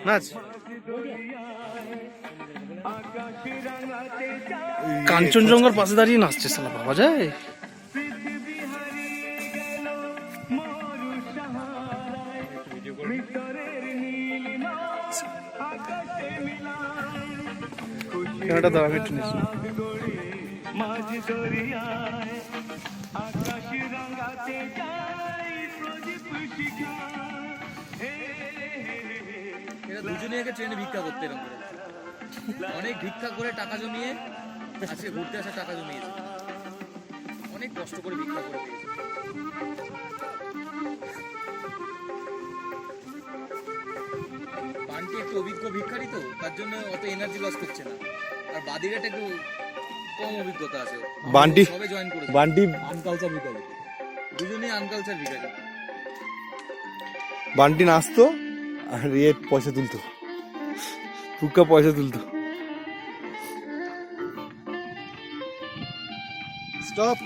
নাচ। কাঞ্চনজঙ্ঘার পাশে দাঁড়িয়ে নাচছে শালা, বাবা যায়। ক্যামেরাটা দাও, আমি একটু নিচ্ছি। এরা দুজনে আগে ট্রেনে ভিক্ষা করতে, এরকম করে অনেক ভিক্ষা করে টাকা জমিয়ে আজকে ঘুরতে আসা টাকা জমিয়েছে, অনেক কষ্ট করে ভিক্ষা করে পেয়েছে। বান্টি একটু অভিজ্ঞ ভিক্ষারি তো, তার জন্য অত এনার্জি লস করছে না। আর বাদিরাটা একটু কম অভিজ্ঞতা আছে, বান্টি সবে জয়েন করেছে। বান্টি আনকালচার ভিখারি, দুজনেই আনকালচার ভিখারি। বান্টি নাচতো আর ইয়ে পয়সা তুলতো, ফুক্কা পয়সা তুলতো। স্টপ।